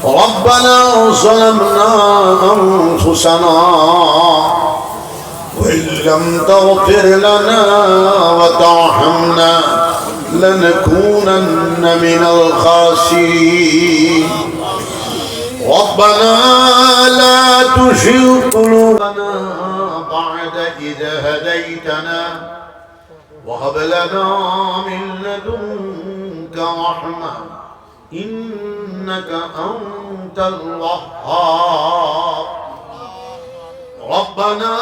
ربنا ظلمنا أنفسنا وإن لم تغفر لنا وترحمنا لنكونن من الخاسرين ربنا لا تزغ قلوبنا بعد إذ هديتنا وهب لنا من لدنك رحمة إنك أنت الوهاب ربنا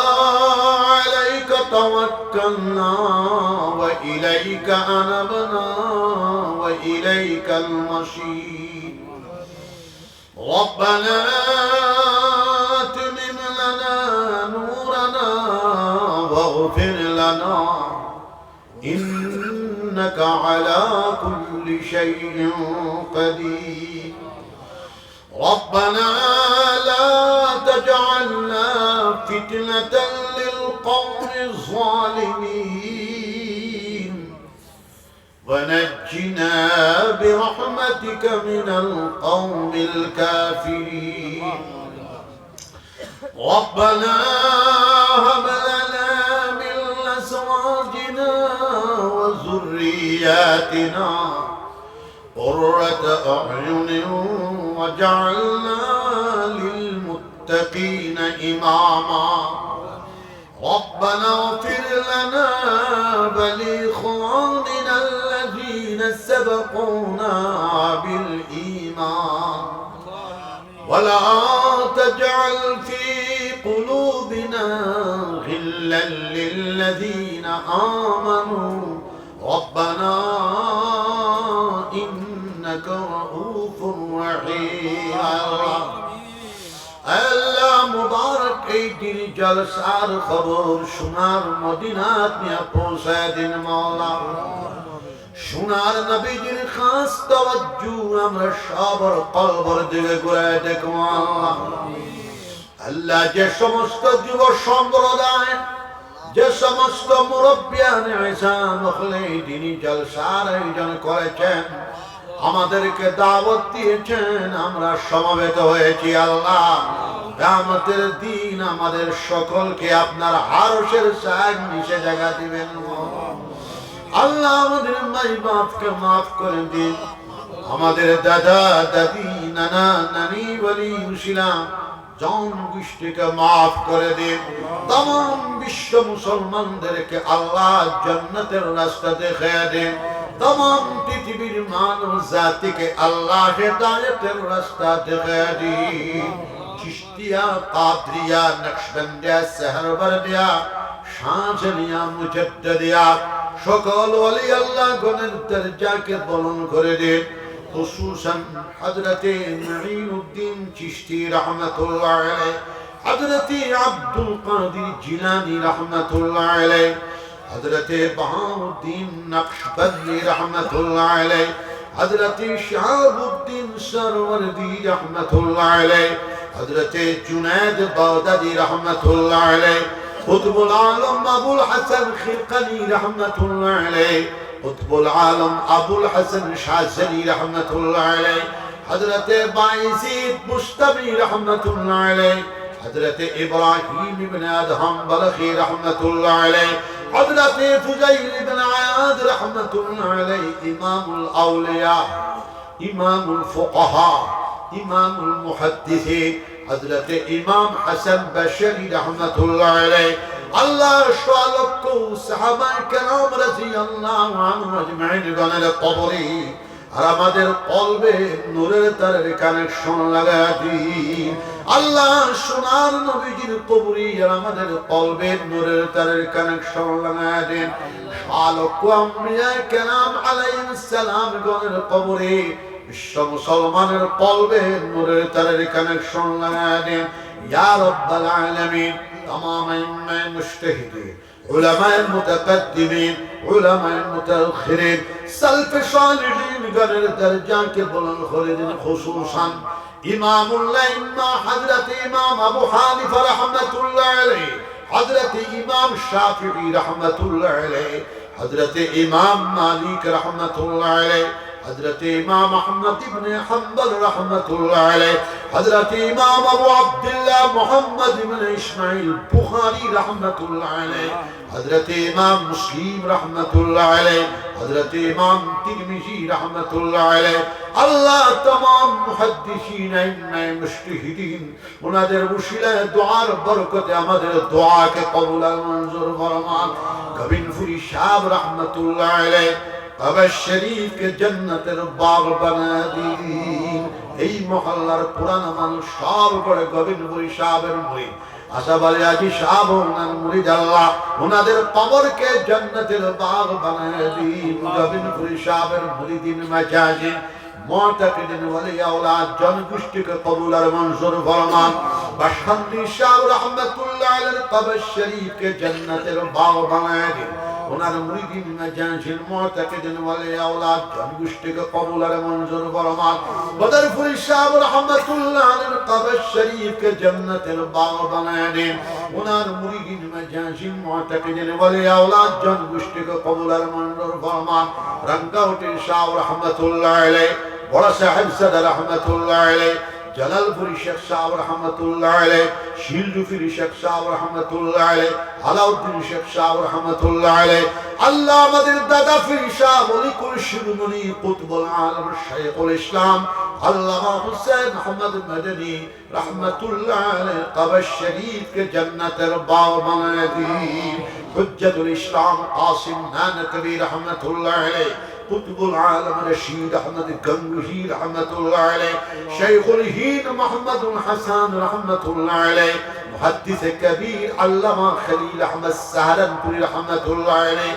عليك توكلنا وإليك أنبنا وإليك المصير ربنا أتمم لنا نورنا واغفر لنا إنك على كل شيء قدير ربنا لا تجعلنا فتنة للقوم الظالمين ونجنا برحمتك من القوم الكافرين ربنا هب لنا من أزواجنا وذرياتنا قرة أعين وجعلنا للمتقين إماما ربنا اغفر لنا ولإخواننا الذين سبقونا بالإيمان ولا تجعل في قلوبنا غلا للذين آمنوا ربنا إنك رؤوف رحيم আল্লাহ মুবারক এই দিন জলসার খবর সোনার মদিনাত নিয়ে পৌঁছায় দিন মাওলা সোনার নবীজির খাস তাওয়াজ্জু আমরা সবার কলবর দিকে ঘুরায় দেখো আল্লাহ আল্লাহ যে সমস্ত যুব সম্প্রদায় যে সমস্ত মুরব্বিয়ান ইসলাম মখলে দিনী জলসার আয়োজন করেছেন আমাদেরকে দাওয়াত দিয়েছেন আমরা সমবেত হয়েছি আল্লাহ কিয়ামতের দিন আমাদের সকলকে আপনার আরশের ছায়ায় নিচে জায়গা দিবেন আল্লাহ আমাদের মাই বাপকে মাফ করে দিন আমাদের দাদা দাদি নানা নানি বলি মুসিলাম জন গোষ্ঠীকে মাফ করে দিন तमाम বিশ্ব মুসলমানদেরকে আল্লাহ জান্নাতের রাস্তা দেখিয়ে দিন तमाम পৃথিবীর মানব জাতিকে আল্লাহ হেদায়েতের রাস্তা দেখিয়ে দিন চিশতিয়া কাদরিয়া নকশবন্দিয়া সেহরবর্দিয়া শাহজানিয়া মুজাদ্দিদিয়া সকল ওলি আল্লাহ গণের দরজাকে বুলন্দ করে দিন خصوصا حضرت معین الدین چشتی رحمت اللہ علیہ حضرت عبد القادر جیلانی رحمت اللہ علیہ حضرت بہاؤالدین نقشبندی رحمت اللہ علیہ حضرت شہاب الدین سروردی رحمت اللہ علیہ حضرت جنید بغدادی رحمت اللہ علیہ قطب العالم ابو الحسن خلقانی رحمت اللہ علیہ قطب العالم ابو الحسن شاذلی رحمت اللہ علیہ حضرت باعزید مشتبی رحمت اللہ علیہ حضرت ابراہیم ابن ادہم بلخی رحمت اللہ علیہ حضرت فضیل ابن عیاض رحمت اللہ علیہ امام الاولیاء امام الفقہاء امام المحدثین حضرت امام حسن بشری رحمت اللہ علیہ আল্লাহ শালক্য সাহাবায়ে কেরাম রাদিয়াল্লাহু আনহুম আজমাইন গণের কবরে আর আমাদের কলবে নূরের তারের কানেকশন লাগায় দিন আল্লাহ সোনার নবীজির কবরে আর আমাদের কলবে নূরের তারের কানেকশন লাগায় দিন শালক্য আম্বিয়া কেরাম আলাইহিস সালাম গণের কবরে বিশ্ব মুসলমানের কলবে নূরের তারের কানেকশন লাগায় দিন ইয়া রাব্বাল আলামিন تمام المجتهدين علماء المتقدمين علماء المتأخرين سلف صالحين قدر درجان کے بلند خالدین خصوصا امام الائمہ حضرت امام ابو حنیفہ رحمت اللہ علیہ حضرت امام شافعی رحمت اللہ علیہ حضرت امام مالک رحمت اللہ علیہ हजरत इमाम अहमद इब्न हंबल रहमतुल्लाह अलैह, हजरत इमाम अबू अब्दुल्लाह मोहम्मद इब्न इस्माइल बुखारी रहमतुल्लाह अलैह, हजरत इमाम मुस्लिम रहमतुल्लाह अलैह, हजरत इमाम तिरमिजी रहमतुल्लाह अलैह, अल्लाह तमाम मुहद्दिसीन इन्ने मुज्तहिदीन उनाদের উসিলায় দুআর বরকতে আমাদের দোয়াকে কবুল আর মঞ্জুর ফরমান। গোবিন্দপুরী সাহেব रहमतुल्लाह अलैह कबर शरीफ के जन्नतेर बाग बना दीन। এই মহল্লার পুরানো মানুষ সব করে গোবিন্দপুরী সাহেবের মুরিদ আশাব আলী আজি সাহেব ওনার মুরিদ, আল্লাহ ওনাদের কবরকে জান্নাতের বাগ বানায় দিন। গোবিন্দপুরী সাহেবের মুরিদিন মাজাজিন মুতাকিদিন ওয়ালিয়া আওলাদ জনগোষ্ঠীকে কবুল আর মঞ্জুর ফরমান। বাশখালী সাহেব रहमतुल्लाह अलैह কবর শরীফকে জান্নাতের বাগ বানায় দিন। ওনার মুরিদিন মাজাজিন মুতাকিদিন ওয়ালিয়া আওলাদ জনগোষ্ঠীকে কবুল আর মঞ্জুর ফরমান। বদরপুরী সাহেব रहमतुल्लाह अलैह কবর শরীফকে জান্নাতের বাগ বানায় দিন। ওনার মুরিদিন মাজাজিন মুতাকিদিন ওয়ালিয়া আওলাদ জনগোষ্ঠীকে কবুল আর মঞ্জুর ফরমান। রঙ্গাউটির সাহেব रहमतुल्लाह अलैह, বড় সাহেব সাদা रहमतुल्लाह अलैह, জালালপুরী শেখ সাহেব रहमतुल्लाह अलैह, শিলজুফির শেখ সাহেব रहमतुल्लाह अलैह, আলাউদ্দিন শেখ সাহেব रहमतुल्लाह अलैह, আল্লাহ আমাদের দাদা পীর সাহেব অলিকুল শিরোমণি কুতুবুল আলম শাইখুল ইসলাম আল্লামা হুসাইন আহমদ মদনী रहमतुल्लाह अलैह কবর শরীফকে জান্নাতের বাগ বানায় দিন। হুজ্জতুল ইসলাম কাসিম নানকবী रहमतुल्लाह अलैह, কুতুবুল আলম রশিদ আহমদ গঙ্গুহি रहमतुल्लाह अलैह, শাইখুল হিন্দ মুহাম্মদুল হাসান रहमतुल्लाह अलैह, मुहद्दिस कबीर अल्लामा खलील अहमद सहारनपुरी रहमतुल्लाह अलैह,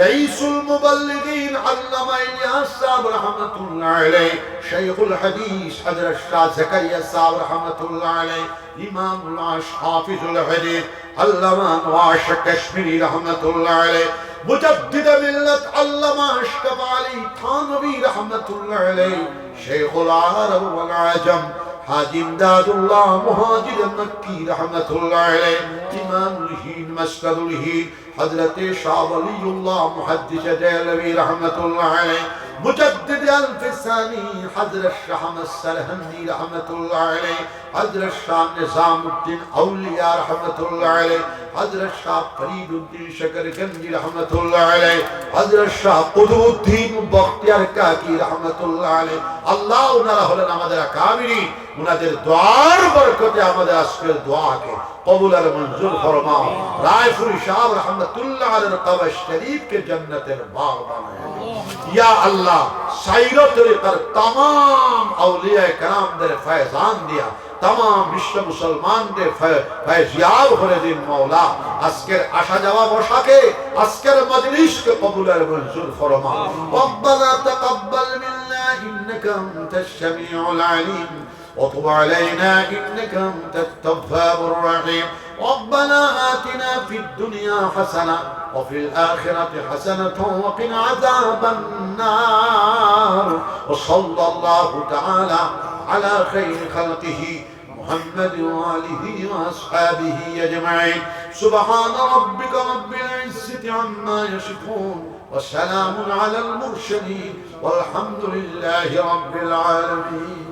रईसुल मुबल्लिगीन अल्लामा इलियास साहब रहमतुल्लाह अलैह, शेखुल हदीस हजरत शाह ज़करिया साहब रहमतुल्लाह अलैह, इमामुल आश हाफिजुल हदीस अल्लामा नवाज कश्मीरी रहमतुल्लाह अलैह, मुजद्दिद मिल्लत अल्लामा अशरफ अली थानवी रहमतुल्लाह अलैह, शेखुल अरब वल अजम हाजी इमदादुल्लाह मुहाजिर मक्की रहमतुल्लाह अलैह, इमामुल हिंद मस्कदुल हिंद हजरत शाह वलीउल्लाह मुहद्दिस देहलवी रहमतुल्लाह अलैह, मुजद्दिद अल-फिसानी हजरत शाह सरहंदी रहमतुल्लाह अलैह, हजरत शाह निजामुद्दीन औलिया रहमतुल्लाह अलैह, हजरत शाह फरीदुद्दीन शकरगंजी रहमतुल्लाह अलैह, हजरत शाह कुतुबुद्दीन बख्तियार काकी रहमतुल्लाह अलैह। আল্লাহ ওনারা হলেন আমাদের আকাবিরিন, ওনাদের দোয়ার বরকতে আমাদের আজকের দোয়াকে কবুল আর মঞ্জুর ফরমাও। রায়পুরী সাহেব रहमतुल्लाह अलैह কবর শরীফকে জান্নাতের বাগ বানায় দিন। ইয়া আল্লাহ সাইরা তরিকার तमाम আউলিয়া کرامদের ফয়জান দিয়া तमाम বিশ্ব মুসলমানদের ফয়জিয়াব করে দিন মওলা। আজকের আসা যাওয়া বসাকে আজকের মজলিসকে কবুল আর মঞ্জুর ফরমাও। রব্বানা তাকাব্বাল মিন্না ইন্নাকা আনতাস সামিউল আলিম وتب علينا إنك أنت التواب الرحيم. ربنا آتنا في الدنيا حسنة وفي الآخرة حسنة وقنا عذاب النار. وصلى الله تعالى على خير خلقه محمد وآله وأصحابه أجمعين. سبحان ربك رب العزة عما يصفون وسلام على المرسلين والحمد لله رب العالمين.